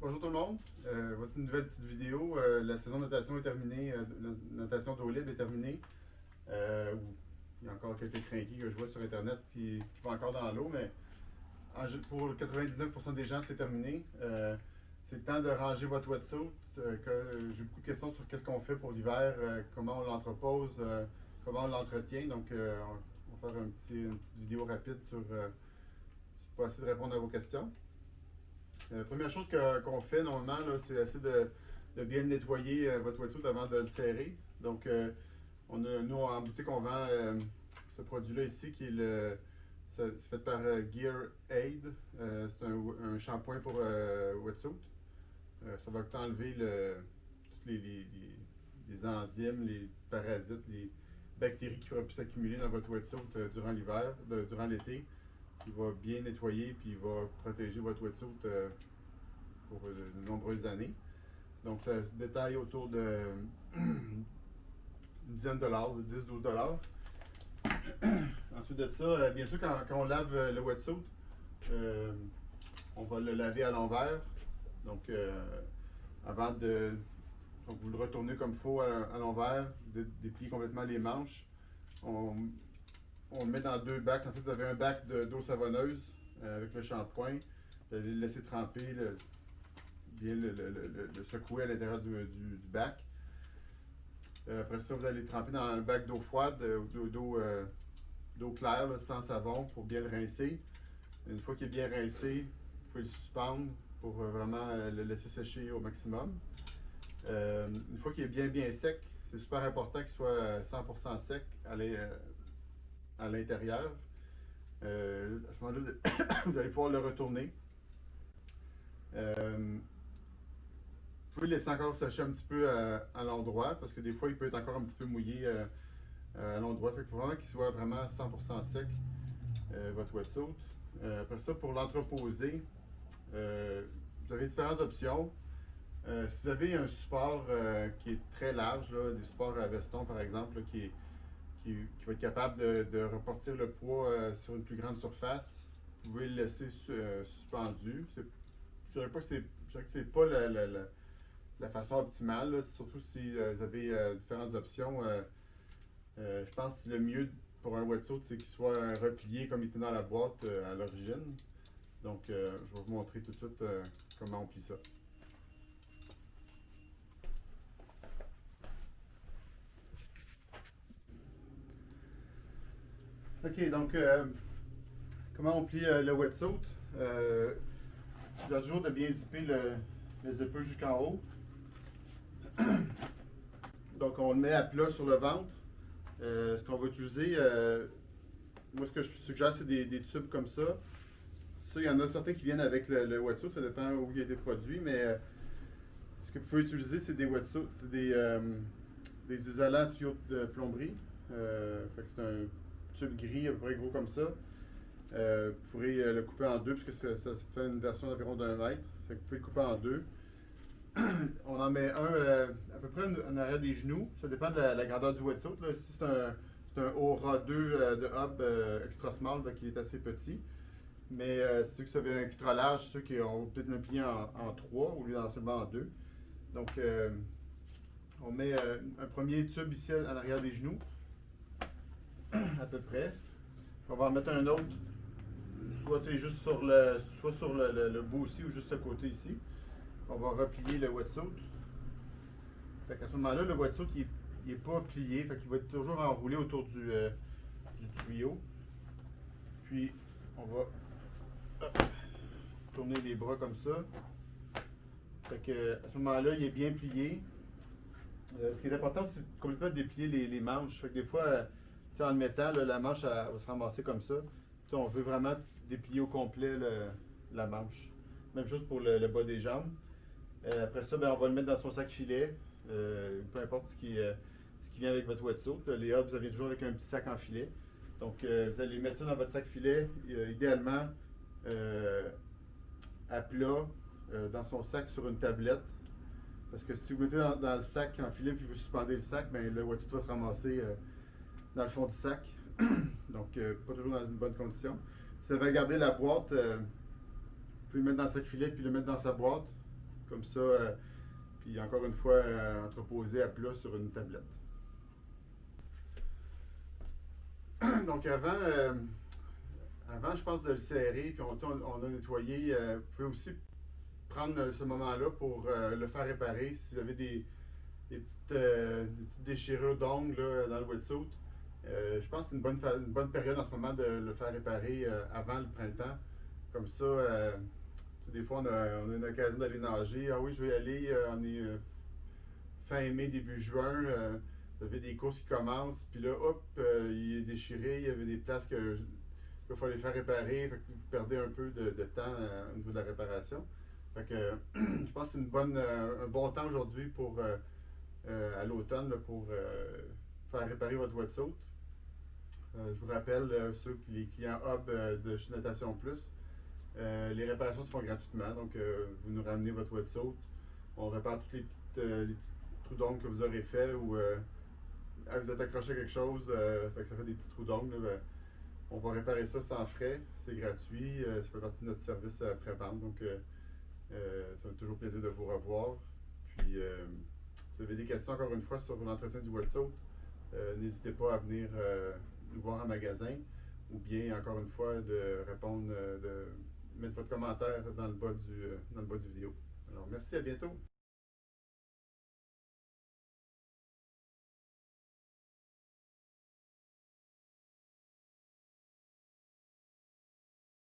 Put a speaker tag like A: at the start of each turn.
A: Bonjour tout le monde, voici une nouvelle petite vidéo. La saison de natation est terminée, la natation d'eau libre est terminée. Il y a encore quelques crinqués que je vois sur internet qui vont encore dans l'eau, mais pour 99% des gens c'est terminé. C'est le temps de ranger votre wetsuit. J'ai beaucoup de questions sur qu'est-ce qu'on fait pour l'hiver, comment on l'entrepose, comment on l'entretient. Donc on va faire une petite vidéo rapide pour essayer de répondre à vos questions. La première chose qu'on fait normalement, c'est essayer de bien nettoyer votre wetsuit avant de le serrer. Donc, nous, en boutique, on vend ce produit-là ici, qui est c'est fait par Gear Aid. C'est un shampoing pour wetsuit. Ça va t'enlever toutes les enzymes, les parasites, les bactéries qui pourraient pu s'accumuler dans votre wetsuit durant l'hiver, durant l'été. Il va bien nettoyer puis il va protéger votre wetsuit pour de nombreuses années. Donc ça se détaille autour de une dizaine de dollars, de 10-12 $. Ensuite de ça, bien sûr, quand on lave le wetsuit, on va le laver à l'envers. Donc donc vous le retournez comme il faut à l'envers, vous dépliez complètement les manches. On le met dans deux bacs. En fait, vous avez un bac d'eau savonneuse avec le shampoing. Vous allez le laisser tremper, bien le secouer à l'intérieur du bac. Après ça, vous allez tremper dans un bac d'eau froide, d'eau claire, là, sans savon, pour bien le rincer. Une fois qu'il est bien rincé, vous pouvez le suspendre pour vraiment le laisser sécher au maximum. Une fois qu'il est bien sec, c'est super important qu'il soit 100% sec à l'intérieur. À ce moment-là, vous allez pouvoir le retourner. Vous pouvez le laisser encore sécher un petit peu à l'endroit parce que des fois il peut être encore un petit peu mouillé à l'endroit. Fait qu'il faut vraiment qu'il soit vraiment 100% sec, votre wetsuit. Après ça, pour l'entreposer, vous avez différentes options. Si vous avez un support qui est très large, là, des supports à veston par exemple, là, qui va être capable de repartir le poids sur une plus grande surface, vous pouvez le laisser suspendu. Je dirais que c'est pas la façon optimale, là, surtout si vous avez différentes options. Je pense que le mieux pour un wetsuit, c'est qu'il soit replié comme il était dans la boîte à l'origine. Donc, je vais vous montrer tout de suite comment on plie ça. Ok, donc comment on plie le wetsuit? Je dois toujours de bien zipper le zipper jusqu'en haut. Donc on le met à plat sur le ventre. Ce qu'on va utiliser, moi ce que je suggère, c'est des tubes comme ça. Ça, il y en a certains qui viennent avec le wetsuit, ça dépend où il y a des produits, mais ce que vous pouvez utiliser, c'est des wetsuits, c'est des isolants tuyaux de plomberie. Fait que c'est un tube gris à peu près gros comme ça. Vous pourrez le couper en deux puisque ça fait une version d'environ d'1 mètre. Fait que vous pouvez le couper en deux. On en met un à peu près en arrière des genoux. Ça dépend de la grandeur du wetsuit. Là. Ici, c'est un Aura 2 de hub extra small, donc il est assez petit. Mais ceux qui avaient un extra large, ceux qui ont peut-être le plié en 3 au lieu d'en seulement en 2. Donc, on met un premier tube ici en arrière des genoux, à peu près. On va en mettre un autre, soit juste soit sur le bout aussi ou juste à côté ici. On va replier le wetsuit. Fait qu'à ce moment-là, le wetsuit il n'est pas plié, fait qu'il va être toujours enroulé autour du tuyau. Puis on va tourner les bras comme ça. Fait que à ce moment-là, il est bien plié. Ce qui est important, c'est complètement de déplier les manches. Fait que des fois, en le mettant, là, la manche va se ramasser comme ça. Puis, on veut vraiment déplier au complet la manche. Même chose pour le bas des jambes. Après ça, on va le mettre dans son sac filet. Peu importe ce qui vient avec votre wetsuit. Les hubs, ça vient toujours avec un petit sac en filet. Donc, vous allez mettre ça dans votre sac filet, idéalement à plat, dans son sac sur une tablette. Parce que si vous mettez dans le sac en filet puis vous suspendez le sac, le wetsuit va se ramasser dans le fond du sac. Donc, pas toujours dans une bonne condition. Si vous avez gardé la boîte, vous pouvez le mettre dans le sac filet puis le mettre dans sa boîte. comme ça, puis encore une fois, entreposé à plat sur une tablette. Donc avant, je pense, de le serrer, puis on a nettoyé. Vous pouvez aussi prendre ce moment-là pour le faire réparer si vous avez des petites déchirures d'ongles dans le wetsuit. Je pense que c'est une bonne période en ce moment de le faire réparer avant le printemps. Comme ça, des fois, on a une occasion d'aller nager. Ah oui, je vais y aller. On est fin mai, début juin. Vous avez des courses qui commencent. Puis là, hop, il est déchiré. Il y avait des places qu'il faut les faire réparer. Fait que vous perdez un peu de temps au niveau de la réparation. Fait que je pense que c'est un bon temps aujourd'hui pour à l'automne pour faire réparer votre wetsuit. Je vous rappelle, les clients Hub de chez Natation Plus, les réparations se font gratuitement. Donc, vous nous ramenez votre wetsuit, on répare tous les petits trous d'ongles que vous aurez fait ou vous êtes accroché à quelque chose, fait que ça fait des petits trous d'ongles. On va réparer ça sans frais, c'est gratuit, ça fait partie de notre service après-vente. Donc, ça me fait toujours plaisir de vous revoir. Puis, si vous avez des questions, encore une fois, sur l'entretien du wetsuit, n'hésitez pas à venir nous voir en magasin ou bien, encore une fois, de répondre, de mettre votre commentaire dans le bas du vidéo. Alors, merci, à bientôt.